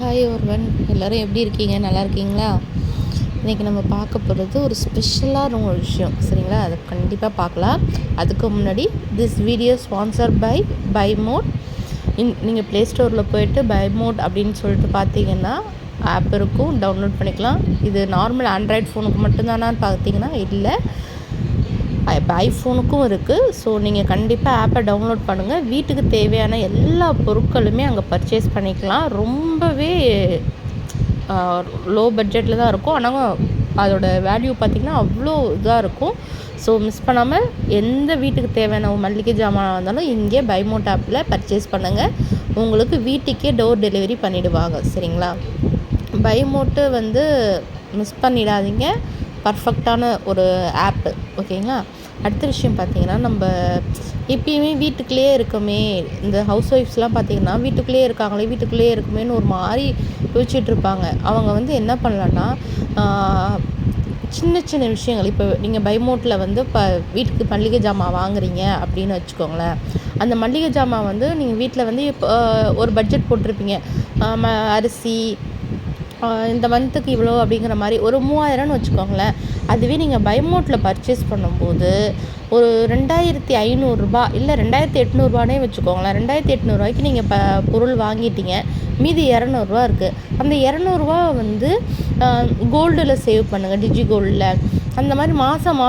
Hi ஒருவன், எல்லோரும் எப்படி இருக்கீங்க? நல்லா இருக்கீங்களா? இன்றைக்கி நம்ம பார்க்க போகிறது ஒரு ஸ்பெஷலான ஒரு விஷயம், சரிங்களா? அதை கண்டிப்பாக பார்க்கலாம். அதுக்கு முன்னாடி this video sponsor by mod. நீங்கள் ப்ளே ஸ்டோரில் போய்ட்டு பை மோட் அப்படின்னு சொல்லிட்டு பார்த்தீங்கன்னா ஆப் இருக்கும், டவுன்லோட் பண்ணிக்கலாம். இது நார்மல் ஆண்ட்ராய்ட் ஃபோனுக்கு மட்டும்தானான்னு பார்த்தீங்கன்னா இல்லை, ஐஃபோனுக்கும் இருக்குது. ஸோ நீங்கள் கண்டிப்பாக ஆப்பை டவுன்லோட் பண்ணுங்கள். வீட்டுக்கு தேவையான எல்லா பொருட்களுமே அங்கே பர்ச்சேஸ் பண்ணிக்கலாம். ரொம்பவே லோ பட்ஜெட்டில் தான் இருக்கும். ஆனால் அதோட வேல்யூ பார்த்திங்கன்னா அவ்வளோ இதாக இருக்கும். ஸோ மிஸ் பண்ணாமல் எந்த வீட்டுக்கு தேவையான மளிகை ஜாமான் இருந்தாலும் இங்கே பைமோட் ஆப்பில் பர்ச்சேஸ் பண்ணுங்கள். உங்களுக்கு வீட்டுக்கே டோர் டெலிவரி பண்ணிவிடுவாங்க, சரிங்களா? பைமோட்டு மிஸ் பண்ணிடாதீங்க. பர்ஃபெக்டான ஒரு ஆப்பு, ஓகேங்களா? அடுத்த விஷயம் பார்த்திங்கன்னா, நம்ம எப்பயுமே வீட்டுக்குள்ளேயே இருக்கோமே, இந்த ஹவுஸ் ஒய்ஃப்ஸ்லாம் பார்த்திங்கன்னா வீட்டுக்குள்ளேயே இருக்குமேன்னு ஒரு மாதிரி யோசிச்சுட்ருப்பாங்க. அவங்க என்ன பண்ணலான்னா, சின்ன சின்ன விஷயங்கள், இப்போ நீங்கள் பைமோட்டில் வீட்டுக்கு மளிகை ஜாமான் வாங்குறீங்க அப்படின்னு வச்சுக்கோங்களேன். அந்த மளிகை ஜாமான் நீங்கள் வீட்டில் இப்போ ஒரு பட்ஜெட் போட்டிருப்பீங்க. அரிசி இந்த மந்த்துக்கு இவ்வளோ அப்படிங்கிற மாதிரி ஒரு 3000ன்னு வச்சுக்கோங்களேன். அதுவே நீங்கள் பைமோட்டில் பர்ச்சேஸ் பண்ணும்போது ஒரு 2500 இல்லை 2800 வச்சுக்கோங்களேன். 2800 நீங்கள் பொருள் வாங்கிட்டீங்க, மீதி 200 இருக்குது. அந்த 200 கோல்டில் சேவ் பண்ணுங்கள், டிஜி கோல்டில். அந்த மாதிரி மாதம்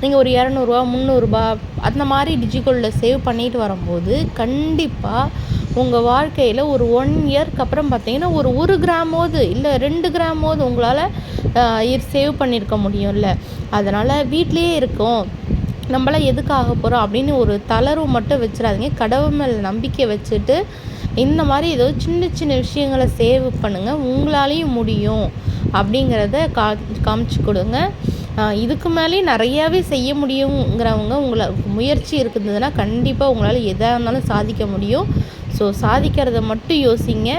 நீங்கள் ஒரு 200 300 அந்த மாதிரி டிஜி கோல்டில் சேவ் பண்ணிட்டு வரும்போது கண்டிப்பாக உங்கள் வாழ்க்கையில் ஒரு 1 இயர்க்கு அப்புறம் பார்த்தீங்கன்னா ஒரு கிராமோது இல்லை 2 கிராமோது உங்களால் சேவ் பண்ணியிருக்க முடியும்ல. அதனால் வீட்டிலையே இருக்கோம், நம்மளாம் எதுக்காக போகிறோம் அப்படின்னு ஒரு தளர்வு மட்டும் வச்சிடாதீங்க. கடவுள் மேலே நம்பிக்கை வச்சுட்டு இந்த மாதிரி ஏதோ சின்ன சின்ன விஷயங்களை சேவ் பண்ணுங்கள். உங்களாலேயும் முடியும் அப்படிங்கிறத காமிச்சு கொடுங்க. இதுக்கு மேலேயும் நிறையாவே செய்ய முடியுங்கிறவங்க உங்களுக்கு முயற்சி இருக்குதுன்னா கண்டிப்பாக உங்களால் எதாக இருந்தாலும் சாதிக்க முடியும். ஸோ சாதிக்கிறத மட்டும் யோசிங்க.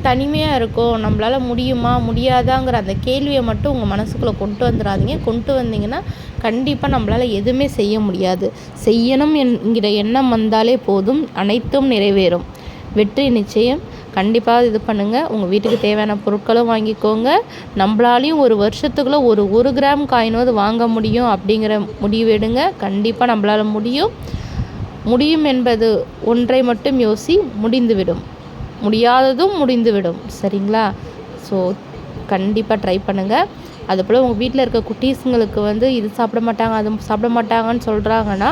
தனிமையாக இருக்கோம், நம்மளால் முடியுமா முடியாதாங்கிற அந்த கேள்வியை மட்டும் உங்கள் மனசுக்குள்ளே கொண்டு வந்துடாதீங்க. கொண்டு வந்தீங்கன்னா கண்டிப்பாக நம்மளால் எதுவுமே செய்ய முடியாது. செய்யணும் என்கிற எண்ணம் வந்தாலே போதும், அனைத்தும் நிறைவேறும். வெற்றி நிச்சயம். கண்டிப்பாக இது பண்ணுங்கள். உங்கள் வீட்டுக்கு தேவையான பொருட்களும் வாங்கிக்கோங்க. நம்மளாலையும் ஒரு வருஷத்துக்குள்ளே ஒரு கிராம் காயினாவது வாங்க முடியும் அப்படிங்கிற முடிவு எடுங்க. கண்டிப்பாக நம்மளால் முடியும் என்பது ஒன்றை மட்டும் முடிந்துவிடும். முடியாததும் முடிந்துவிடும், சரிங்களா? ஸோ கண்டிப்பாக ட்ரை பண்ணுங்கள். அதுபோல் உங்கள் வீட்டில் இருக்க குட்டீஸுங்களுக்கு இது சாப்பிட மாட்டாங்க அது சாப்பிட மாட்டாங்கன்னு சொல்கிறாங்கன்னா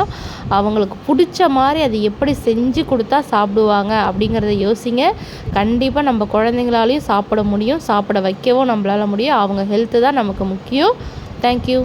அவங்களுக்கு பிடிச்ச மாதிரி அது எப்படி செஞ்சு கொடுத்தா சாப்பிடுவாங்க அப்படிங்கிறத யோசிங்க. கண்டிப்பாக நம்ம குழந்தைங்களாலையும் சாப்பிட முடியும், சாப்பிட வைக்கவும் நம்மளால் முடியும். அவங்க ஹெல்த்து தான் நமக்கு முக்கியம். தேங்க்யூ.